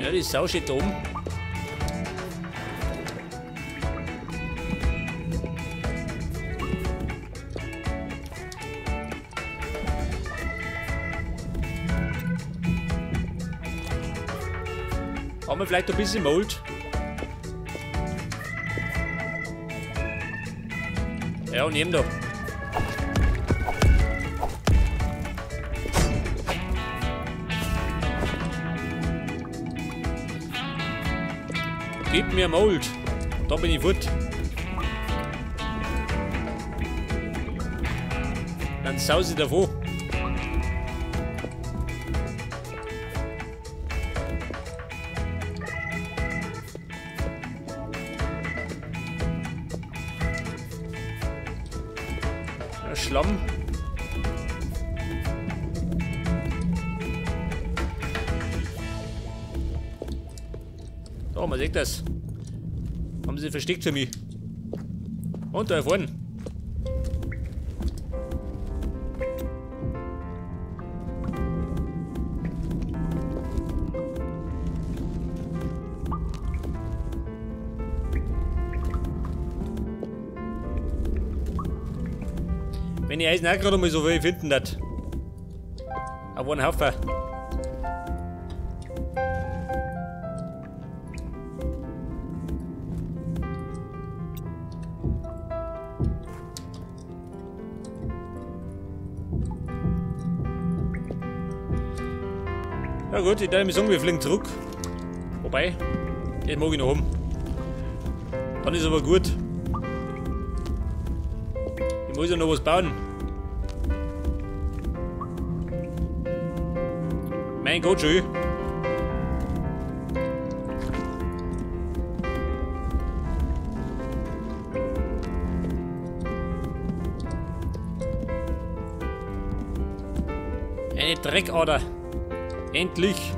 Ja, die Sau steht da oben. Haben wir vielleicht ein bisschen Mold? Ja, und neben da. Gib mir Mold. Da bin ich fort. Dann sause ich davon. Schlamm. Da, man sieht das. Haben sie versteckt für mich. Und da vorne. Wenn ich Eisen auch gerade mal so viel finden das. Auf einen Haufen. Ja gut, ich darf mir sagen, wir fliegen zurück. Wobei, den mag ich noch haben. Dann ist aber gut. Ich muss ja noch was bauen. Mein Gott, schön. Eine Dreckader. Endlich.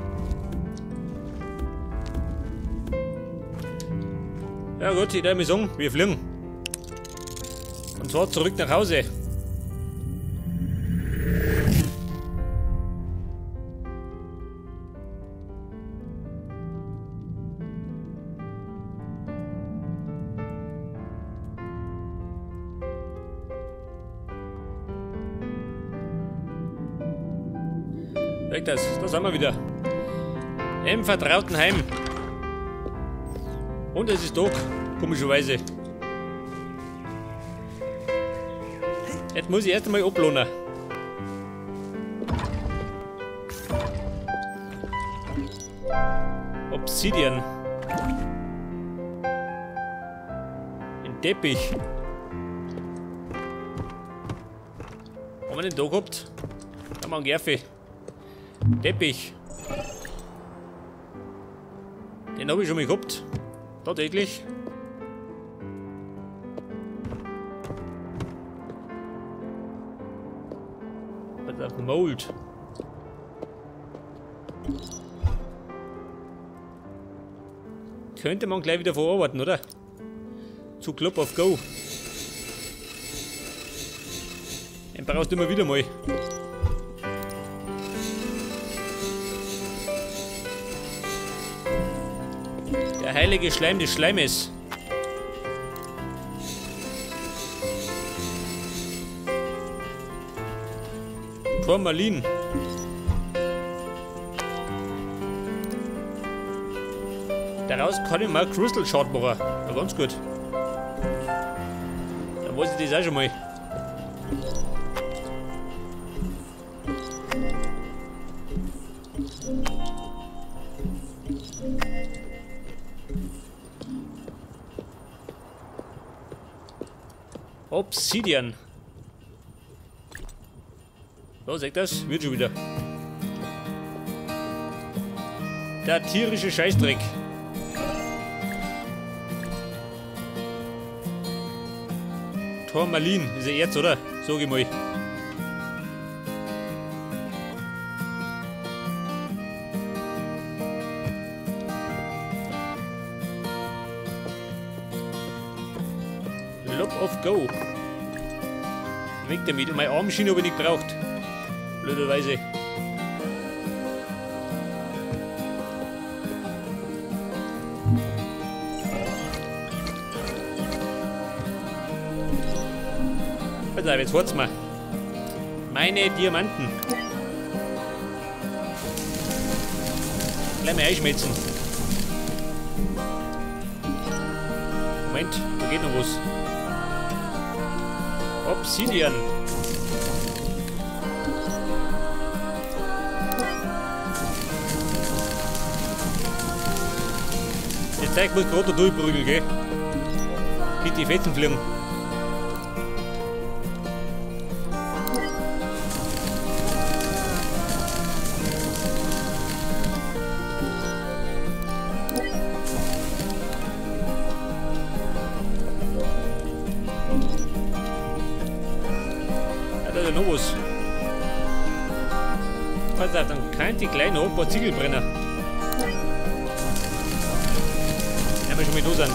Ja gut, ich darf mir sagen, wir fliegen. Und zwar zurück nach Hause. Weg das, da sind wir wieder. Im vertrauten Heim. Und es ist Tag, komischerweise. Jetzt muss ich erst einmal ablohnen. Obsidian. Ein Teppich. Haben wir den da gehabt? Haben wir einen Gerfe. Teppich. Den habe ich schon mal gehabt. Tatsächlich. Auf Mold. Könnte man gleich wieder verarbeiten, oder? Zu Club of Go. Den brauchst du immer wieder mal. Der heilige Schleim des Schleimes. Turmalin. Daraus kann ich mal Crystal Shard machen. Ja, ganz gut. Dann weiß ich das auch schon mal. Obsidian. So, seht das? Wird schon wieder. Der tierische Scheißdreck. Turmalin, ist ja Erz, oder? Sag ich mal. Lock of Go. Weg damit. Meine Armschiene habe ich nicht gebraucht. Blöderweise. Pass auf, jetzt wart's mal. Meine Diamanten. Gleich mal einschmelzen. Moment, da geht noch was. Obsidian. Jetzt zeig mir gerade da durchprügeln, gell? Mit die Fetzen fliegen. Noch was. Pass auf, dann kann die gleich noch ein paar Ziegel brennen. Wenn wir schon mit da sind.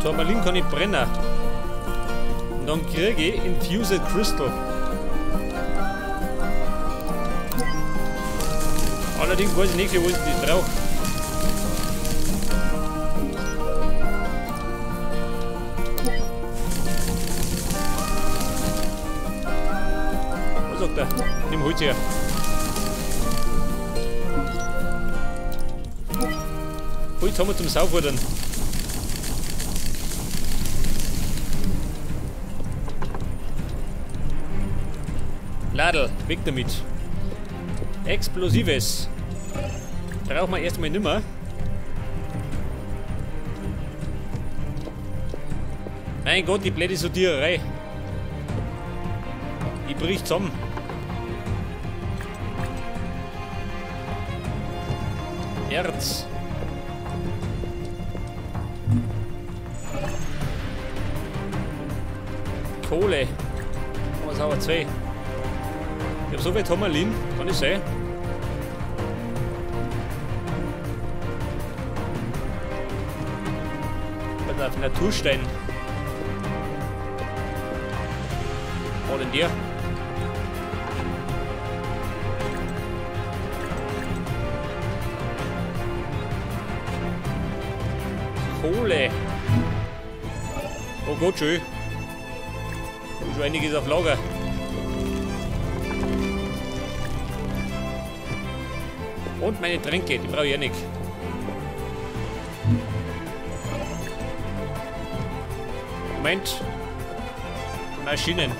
Turmalin kann ich brennen. Und dann kriege ich Infused Crystal. Allerdings weiß ich nicht, für was ich das brauche. Sagt er, nimm Holz her. Holz haben wir zum Saufordern. Ladel, weg damit. Explosives. Brauchen wir erstmal nimmer. Mein Gott, die blöde Sortiererei. Die bricht zusammen. Erz. Kohle. Was haben wir? 2. Ich habe so viel Turmalin, kann ich sein. Pass auf, Naturstein. Was denn der? Kohle. Oh Gott, schön. Schon einiges auf Lager. Und meine Tränke, die brauche ich ja nicht. Moment. Maschinen.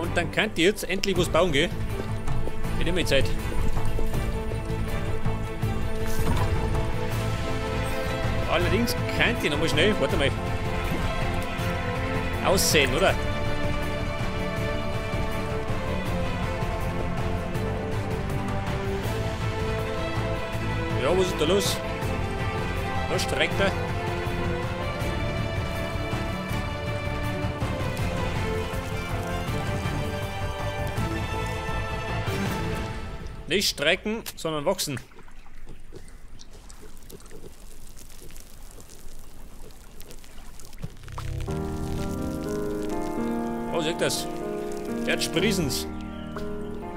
Und dann könnt ihr jetzt endlich was bauen, gell? Ich nehme Zeit. Allerdings könnt ihr nochmal schnell, warte mal, aussehen, oder? Ja, was ist da los? Da streckt er. Nicht strecken, sondern wachsen. Oh, seht das? Jetzt sprießen's.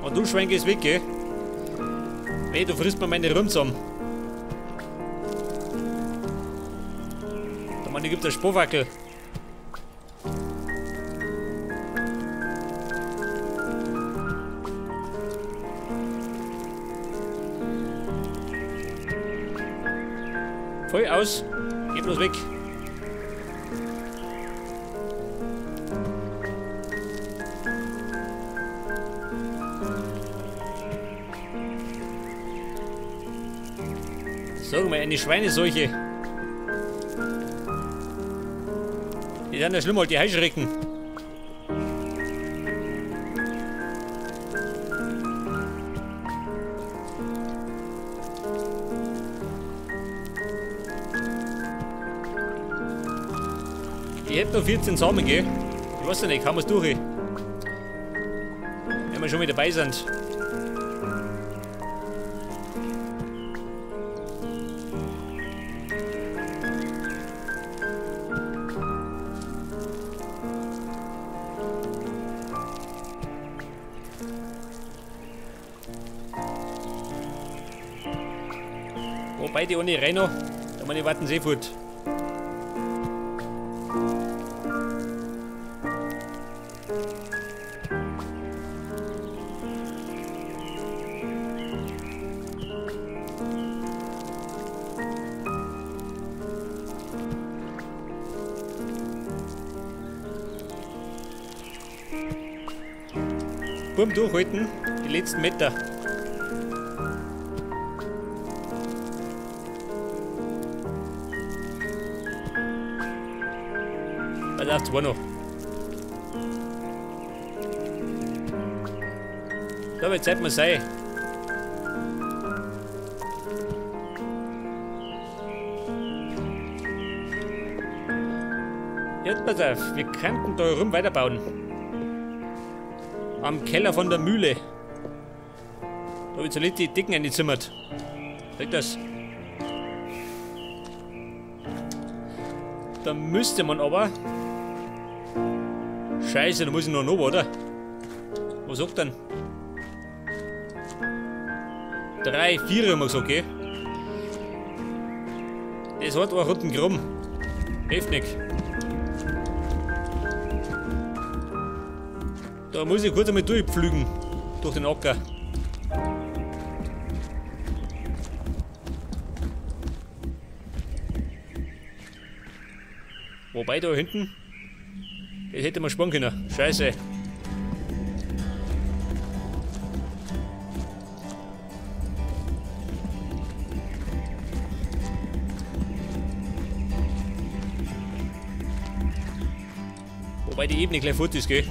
Und du schwenkst weg, gell? Hey, du frisst mir meine Rüben zusammen. Da Mann, die gibt der Spurwackel. Voll aus. Geh bloß weg. Sag mal, eine Schweineseuche. Die sind ja schlimm, halt die Heuschrecken. Ich hätte noch 14 Samen, gell? Ich weiß ja nicht, kann man es durch. Wenn wir schon mit dabei sind. Wobei die ohne rein noch, da meine warten sie fort. Bumm durchhalten, die letzten Meter. Pass auf, zwei noch. So, jetzt sollte man sein. Jetzt pass auf, wir könnten da herum weiterbauen. Am Keller von der Mühle. Da habe ich zuletzt die Dicken eingezimmert. Seht das? Da müsste man aber... Scheiße, da muss ich noch runter, oder? Was sagt denn? 3, 4 haben wir gesagt, gell? Das hat auch unten krumm. Heftig. Da muss ich kurz einmal durchpflügen. Durch den Acker. Wobei da hinten, das hätte man sparen können. Scheiße. Wobei die Ebene gleich fort ist, gell?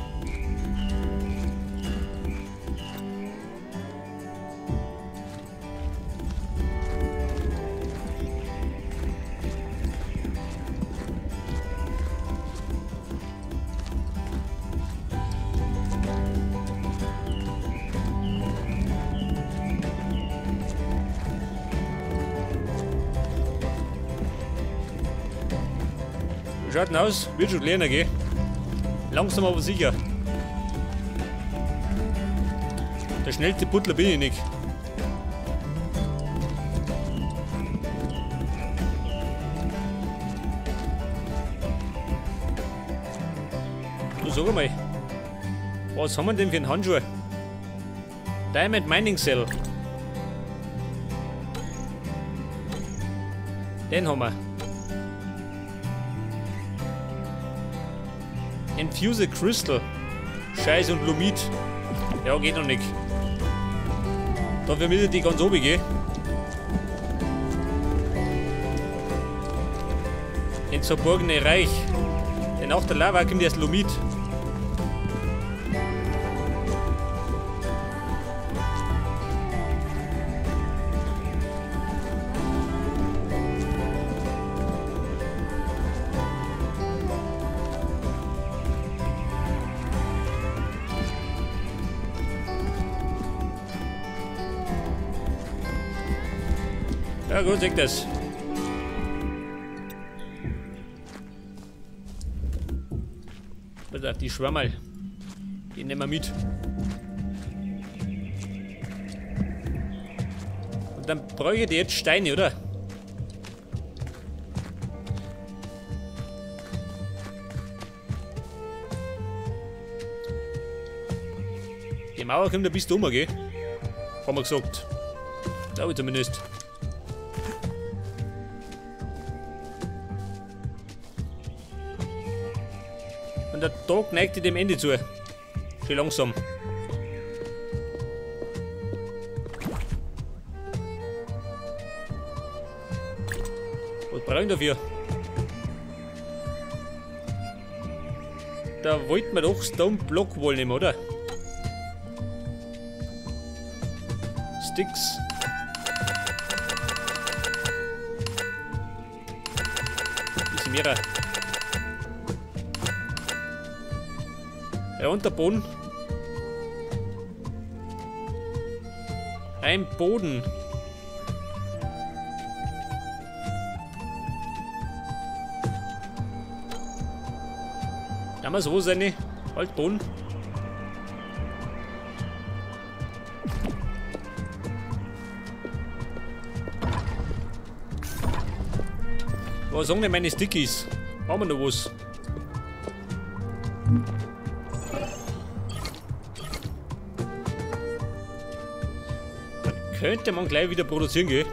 Wie schaut denn aus? Wird schon kleiner, gell? Langsam aber sicher. Der schnellste Butler bin ich nicht. Du sag einmal, was haben wir denn für einen Handschuh? Diamond Mining Cell. Den haben wir. Infuse Crystal. Scheiß und Lumit. Ja, geht noch nicht. Dafür müssen die ganz oben gehen. Ins verborgene Reich. Denn nach der Lava kommt erst Lumit. Ja gut, seht das. Pass auf, die Schwammerl. Die nehmen wir mit. Und dann bräuchte ich jetzt Steine, oder? Die Mauer kommt ein bisschen um, gell? Haben wir gesagt. Glaube ich zumindest. Und der Tag neigt sich dem Ende zu. Schön langsam. Was brauchen wir dafür? Da wollten wir doch Stone Block Wall nehmen, oder? Sticks. Bisschen mehr. Ja, und der Boden. Ein Boden. Da mal so seine. Halt Boden. Was sagen denn meine Stickies? Haben wir noch was? Da könnte man gleich wieder produzieren gehen.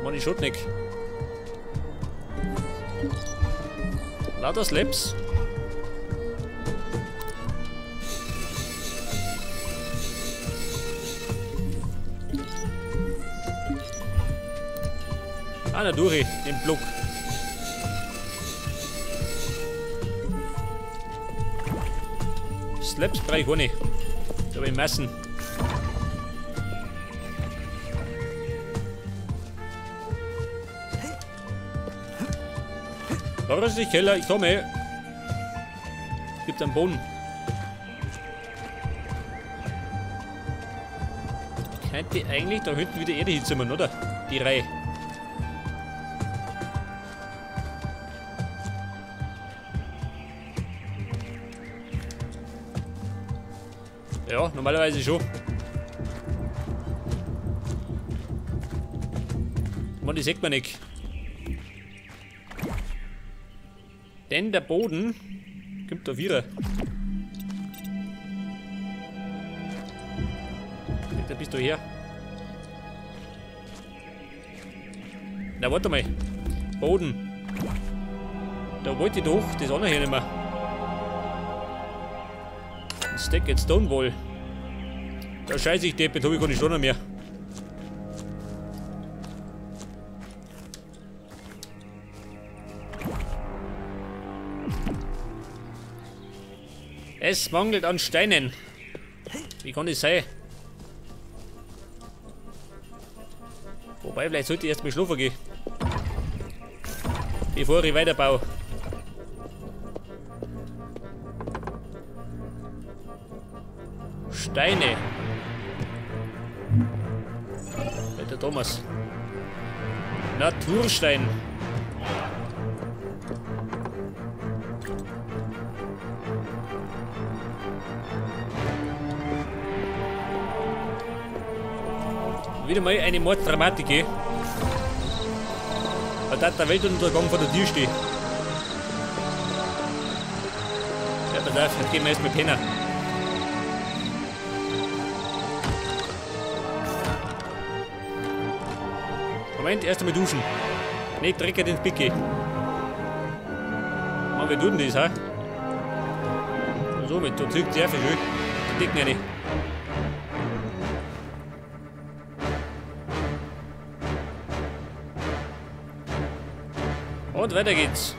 Man ist schon nicht. Lauter Slaps. Ah, na durch, den Block. Slaps brauche ich auch nicht. Da habe ich Massen. Da ist die Keller, ich komme. Gibt einen Boden. Könnte eigentlich da hinten wieder Erde hinzimmern, oder? Die Reihe. Ja, normalerweise schon. Man, das sieht man nicht. Denn der Boden kommt da wieder. Da bist du her. Na, warte mal. Boden. Da wollte ich doch das andere hier nicht mehr. Stack at Stone Wall. Da scheiße ich deppet, habe ich gar nicht Stone mehr. Es mangelt an Steinen. Wie kann das sein? Wobei, vielleicht sollte ich erst mal schlafen gehen. Bevor ich weiterbaue. Steine. Der Thomas. Naturstein. Wieder mal eine Morddramatik, eh? Weil da der Weltuntergang vor der Tür steht. Ja, pass auf, jetzt gehen wir erstmal pennen. Moment, erst einmal duschen. Nicht Dreck ins Picke. Mann, wie tut denn das, ha? So, mit da zieht sehr viel schön. Die Dicken rein. Und weiter geht's.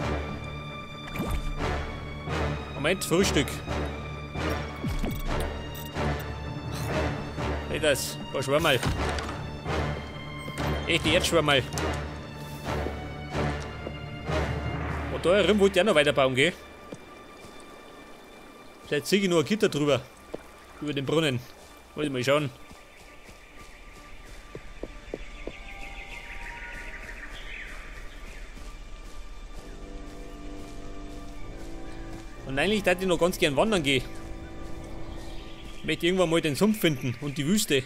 Moment, Frühstück. Hey, das, ein paar Schwammerl. Echte Erdschwammerl. Und da herum wollte ich auch noch weiterbauen, gell? Vielleicht ziehe ich nur ein Gitter drüber. Über den Brunnen. Wollte ich mal schauen. Und eigentlich würde ich noch ganz gern wandern gehen. Ich möchte irgendwann mal den Sumpf finden und die Wüste.